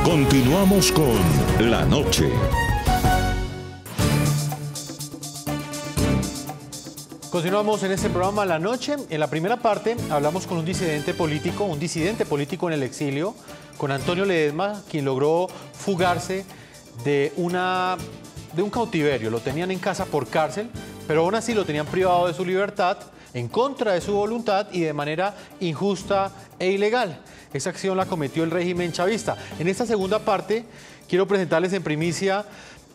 Continuamos con La Noche. Continuamos en este programa La Noche. En la primera parte hablamos con un disidente político en el exilio, con Antonio Ledesma, quien logró fugarse de un cautiverio. Lo tenían en casa por cárcel, pero aún así lo tenían privado de su libertad, en contra de su voluntad y de manera injusta e ilegal. Esa acción la cometió el régimen chavista. En esta segunda parte quiero presentarles en primicia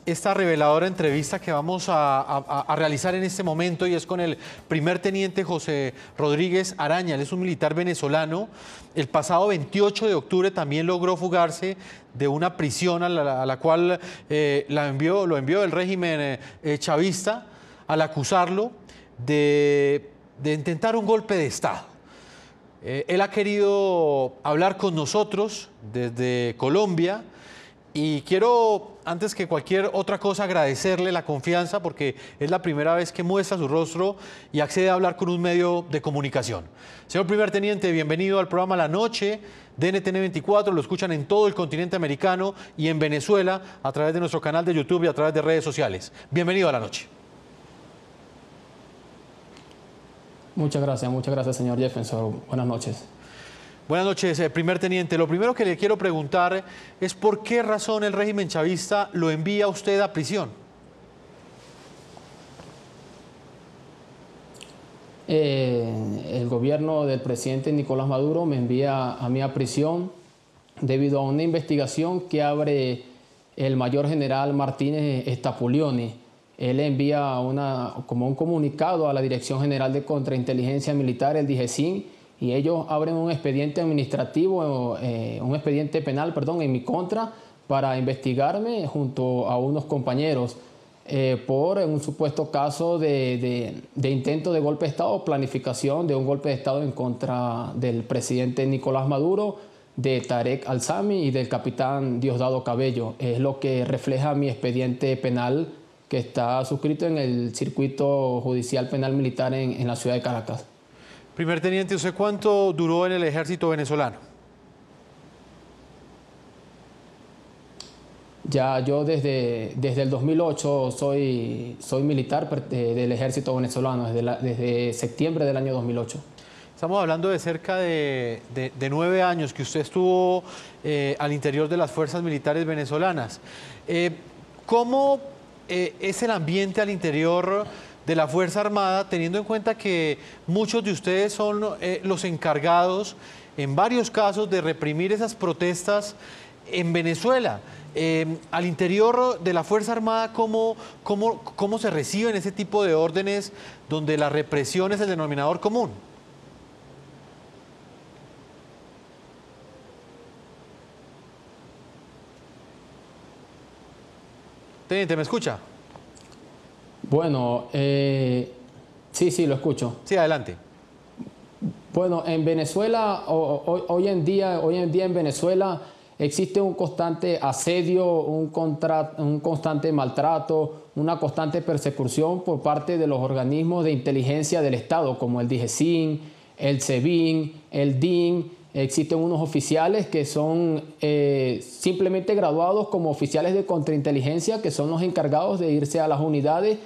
esta reveladora entrevista que vamos a realizar en este momento, y es con el primer teniente José Rodríguez Araña. Él es un militar venezolano. El pasado 28 de octubre también logró fugarse de una prisión a la cual lo envió el régimen chavista al acusarlo de intentar un golpe de Estado. Él ha querido hablar con nosotros desde Colombia. Y quiero, antes que cualquier otra cosa, agradecerle la confianza, porque es la primera vez que muestra su rostro y accede a hablar con un medio de comunicación. Señor primer teniente, bienvenido al programa La Noche de NTN 24. Lo escuchan en todo el continente americano y en Venezuela a través de nuestro canal de YouTube y a través de redes sociales. Bienvenido a La Noche. Muchas gracias, señor Jefferson. Buenas noches. Buenas noches, primer teniente. Lo primero que le quiero preguntar es por qué razón el régimen chavista lo envía a usted a prisión. El gobierno del presidente Nicolás Maduro me envía a mí a prisión debido a una investigación que abre el mayor general Martínez Stapulioni. Él envía como un comunicado a la Dirección General de Contrainteligencia Militar, el DIGESIN, y ellos abren un expediente administrativo, un expediente penal, en mi contra, para investigarme junto a unos compañeros por un supuesto caso de intento de golpe de Estado, planificación de un golpe de Estado en contra del presidente Nicolás Maduro, de Tarek Al-Sami y del capitán Diosdado Cabello. Es lo que refleja mi expediente penal, que está suscrito en el Circuito Judicial Penal Militar en la ciudad de Caracas. Primer teniente, ¿usted cuánto duró en el ejército venezolano? Ya yo desde el 2008 soy militar del ejército venezolano, desde septiembre del año 2008. Estamos hablando de cerca de 9 años que usted estuvo al interior de las fuerzas militares venezolanas. ¿Cómo es el ambiente al interior de la Fuerza Armada, teniendo en cuenta que muchos de ustedes son los encargados, en varios casos, de reprimir esas protestas en Venezuela? Al interior de la Fuerza Armada, ¿cómo se reciben ese tipo de órdenes donde la represión es el denominador común? Teniente, ¿me escucha? Bueno, sí, lo escucho. Sí, adelante. Bueno, en Venezuela, hoy en día en Venezuela existe un constante asedio, un constante maltrato, una constante persecución por parte de los organismos de inteligencia del Estado, como el DIGESIN, el SEBIN, el DIN. Existen unos oficiales que son simplemente graduados como oficiales de contrainteligencia, que son los encargados de irse a las unidades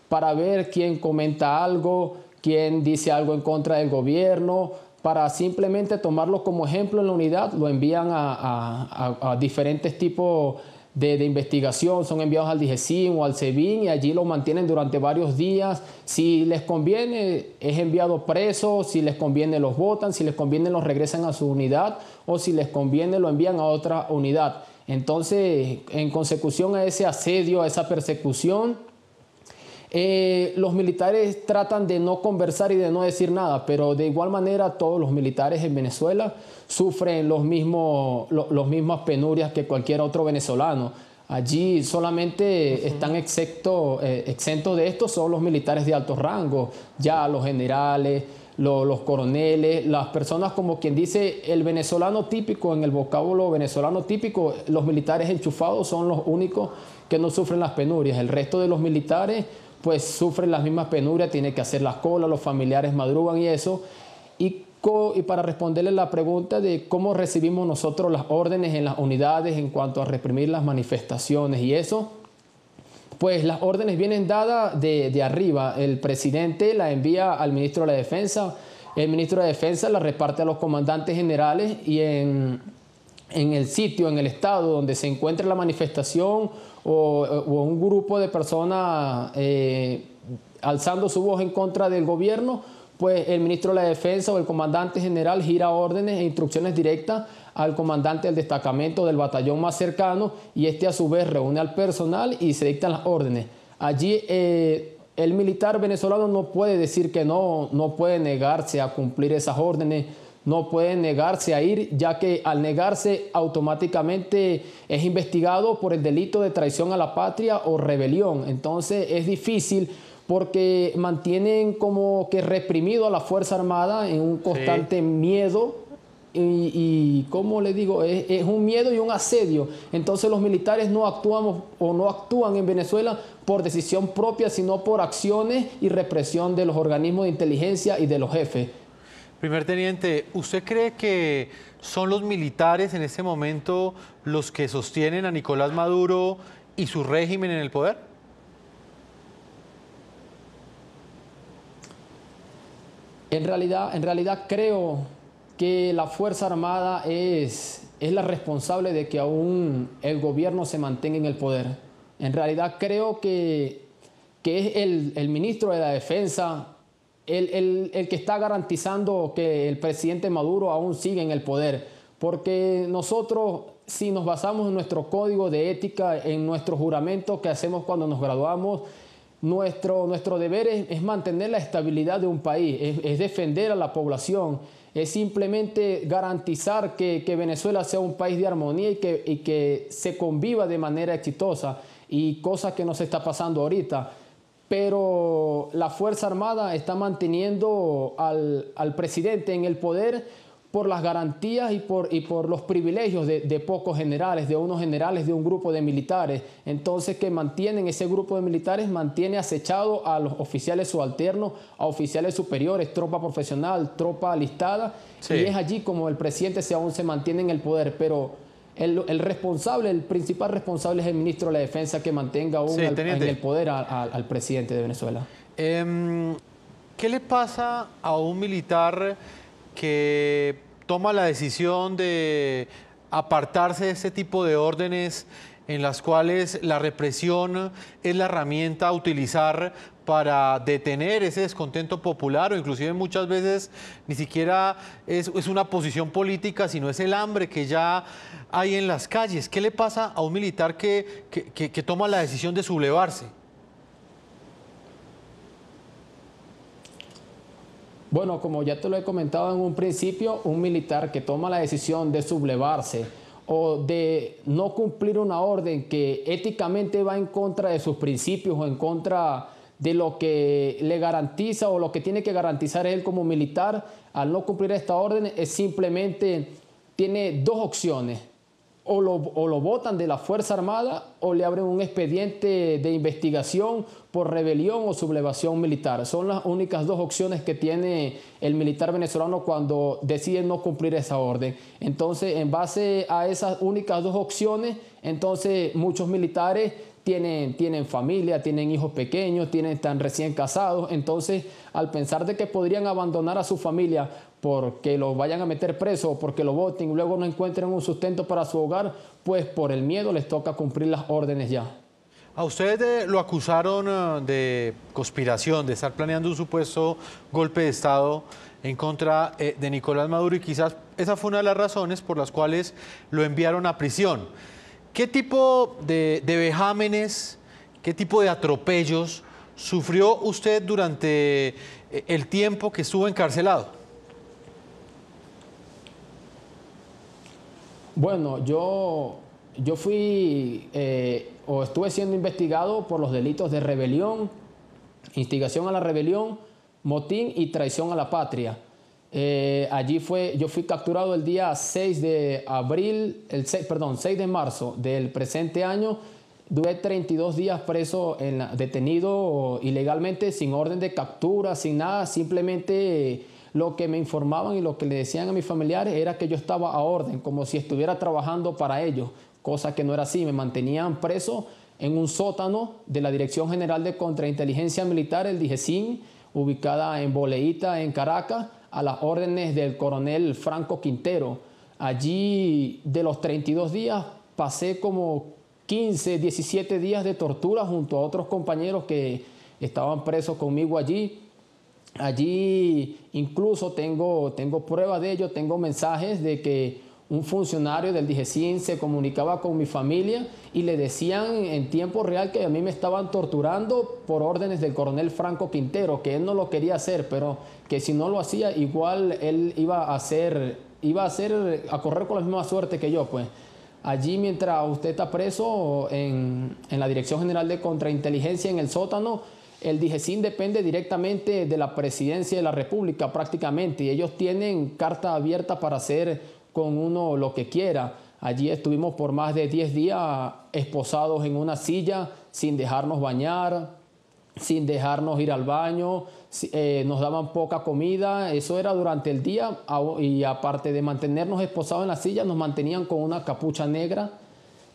para ver quién comenta algo, quién dice algo en contra del gobierno, para simplemente tomarlo como ejemplo en la unidad. Lo envían a diferentes tipos de investigación, son enviados al DIGESIN o al SEBIN y allí lo mantienen durante varios días. Si les conviene, es enviado preso; si les conviene, los botan; si les conviene, los regresan a su unidad, o si les conviene, lo envían a otra unidad. Entonces, en consecución a ese asedio, a esa persecución, los militares tratan de no conversar y de no decir nada, pero de igual manera todos los militares en Venezuela sufren las mismas penurias que cualquier otro venezolano. Allí solamente están exentos de esto son los militares de alto rango, ya los generales, los coroneles, las personas, como quien dice, el venezolano típico. En el vocablo venezolano típico, los militares enchufados son los únicos que no sufren las penurias. El resto de los militares pues sufren las mismas penurias, tienen que hacer las colas, los familiares madrugan y eso. Y y para responderle la pregunta de cómo recibimos nosotros las órdenes en las unidades en cuanto a reprimir las manifestaciones y eso, pues las órdenes vienen dadas de arriba. El presidente la envía al ministro de la Defensa, el ministro de Defensa la reparte a los comandantes generales y en el sitio, en el estado donde se encuentre la manifestación o un grupo de personas alzando su voz en contra del gobierno, pues el ministro de la Defensa o el comandante general gira órdenes e instrucciones directas al comandante del destacamento del batallón más cercano y este a su vez reúne al personal y se dictan las órdenes. Allí el militar venezolano no puede decir que no puede negarse a cumplir esas órdenes, no puede negarse a ir, ya que al negarse automáticamente es investigado por el delito de traición a la patria o rebelión. Entonces es difícil porque mantienen como que reprimido a la Fuerza Armada en un constante miedo y ¿cómo le digo? Es un miedo y un asedio. Entonces los militares no actúan en Venezuela por decisión propia, sino por acciones y represión de los organismos de inteligencia y de los jefes. Primer teniente, ¿usted cree que son los militares en este momento los que sostienen a Nicolás Maduro y su régimen en el poder? En realidad creo que la Fuerza Armada es la responsable de que aún el gobierno se mantenga en el poder. En realidad creo que es el ministro de la Defensa el que está garantizando que el presidente Maduro aún sigue en el poder. Porque nosotros, si nos basamos en nuestro código de ética, en nuestro juramento que hacemos cuando nos graduamos, nuestro deber es mantener la estabilidad de un país, es defender a la población, es simplemente garantizar que Venezuela sea un país de armonía y que se conviva de manera exitosa, y cosa que no se está pasando ahorita. Pero la Fuerza Armada está manteniendo al presidente en el poder por las garantías y por los privilegios de pocos generales, de unos generales de un grupo de militares. Entonces que mantienen, ese grupo de militares mantiene acechado a los oficiales subalternos, a oficiales superiores, tropa profesional, tropa alistada, sí. Y es allí como el presidente aún se mantiene en el poder, pero el principal responsable es el ministro de la Defensa, que mantenga aún en el poder al presidente de Venezuela. ¿Qué le pasa a un militar que toma la decisión de apartarse de este tipo de órdenes en las cuales la represión es la herramienta a utilizar para detener ese descontento popular, o inclusive muchas veces ni siquiera es una posición política, sino es el hambre que ya hay en las calles? ¿Qué le pasa a un militar que toma la decisión de sublevarse? Bueno, como ya te lo he comentado en un principio, un militar que toma la decisión de sublevarse o de no cumplir una orden que éticamente va en contra de sus principios o en contra de lo que le garantiza o lo que tiene que garantizar él como militar, al no cumplir esta orden, es simplemente, tiene dos opciones: o lo botan de la Fuerza Armada o le abren un expediente de investigación por rebelión o sublevación militar. Son las únicas dos opciones que tiene el militar venezolano cuando decide no cumplir esa orden. Entonces, en base a esas únicas dos opciones, entonces muchos militares tienen familia, tienen hijos pequeños, están recién casados. Entonces, al pensar de que podrían abandonar a su familia porque lo vayan a meter preso o porque lo voten y luego no encuentren un sustento para su hogar, pues por el miedo les toca cumplir las órdenes ya. A usted lo acusaron de conspiración, de estar planeando un supuesto golpe de Estado en contra de Nicolás Maduro, y quizás esa fue una de las razones por las cuales lo enviaron a prisión. ¿Qué tipo de vejámenes, qué tipo de atropellos sufrió usted durante el tiempo que estuvo encarcelado? Bueno, yo fui o estuve siendo investigado por los delitos de rebelión, instigación a la rebelión, motín y traición a la patria. Yo fui capturado el día 6 de marzo del presente año. Duré 32 días preso, detenido ilegalmente, sin orden de captura, sin nada. Simplemente lo que me informaban y lo que le decían a mis familiares era que yo estaba a orden, como si estuviera trabajando para ellos, cosa que no era así. Me mantenían preso en un sótano de la Dirección General de Contrainteligencia Militar, el DIGESIN, ubicada en Boleíta, en Caracas, a las órdenes del coronel Franco Quintero. Allí, de los 32 días, pasé como 15, 17 días de tortura junto a otros compañeros que estaban presos conmigo allí. Allí incluso tengo pruebas de ello, tengo mensajes de que un funcionario del DIGESIN se comunicaba con mi familia y le decían en tiempo real que a mí me estaban torturando por órdenes del coronel Franco Quintero, que él no lo quería hacer, pero que si no lo hacía, igual él iba a correr con la misma suerte que yo, pues. Allí, mientras usted está preso en la Dirección General de Contrainteligencia, en el sótano, el DIGESIN depende directamente de la Presidencia de la República prácticamente, y ellos tienen carta abierta para hacer con uno lo que quiera. Allí estuvimos por más de 10 días esposados en una silla, sin dejarnos bañar, sin dejarnos ir al baño, nos daban poca comida, eso era durante el día, y aparte de mantenernos esposados en la silla, nos mantenían con una capucha negra,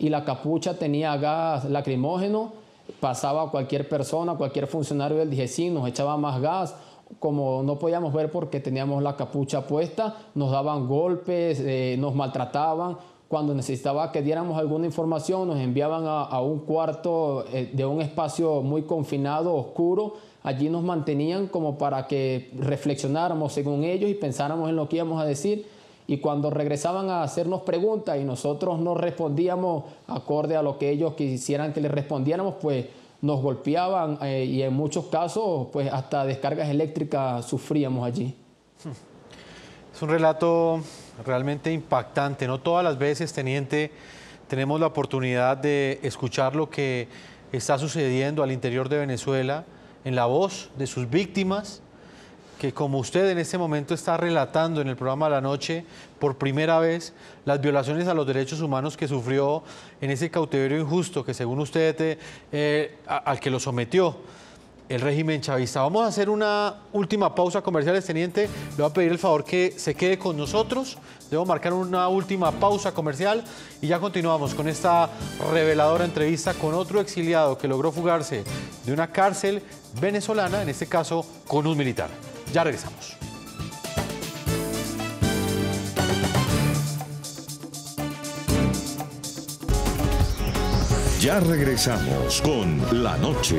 y la capucha tenía gas lacrimógeno. Pasaba cualquier persona, cualquier funcionario del DIGESIN, nos echaba más gas. Como no podíamos ver porque teníamos la capucha puesta, nos daban golpes, nos maltrataban. Cuando necesitaba que diéramos alguna información, nos enviaban a un cuarto de un espacio muy confinado, oscuro. Allí nos mantenían como para que reflexionáramos según ellos y pensáramos en lo que íbamos a decir. Y cuando regresaban a hacernos preguntas y nosotros no respondíamos acorde a lo que ellos quisieran que les respondiéramos, pues nos golpeaban y en muchos casos pues hasta descargas eléctricas sufríamos allí. Es un relato realmente impactante. No todas las veces, teniente, tenemos la oportunidad de escuchar lo que está sucediendo al interior de Venezuela en la voz de sus víctimas, que como usted en este momento está relatando en el programa La Noche, por primera vez, las violaciones a los derechos humanos que sufrió en ese cautiverio injusto que según usted, al que lo sometió el régimen chavista. Vamos a hacer una última pausa comercial, teniente. Le voy a pedir el favor que se quede con nosotros. Debo marcar una última pausa comercial y ya continuamos con esta reveladora entrevista con otro exiliado que logró fugarse de una cárcel venezolana, en este caso con un militar. Ya regresamos. Ya regresamos con La Noche.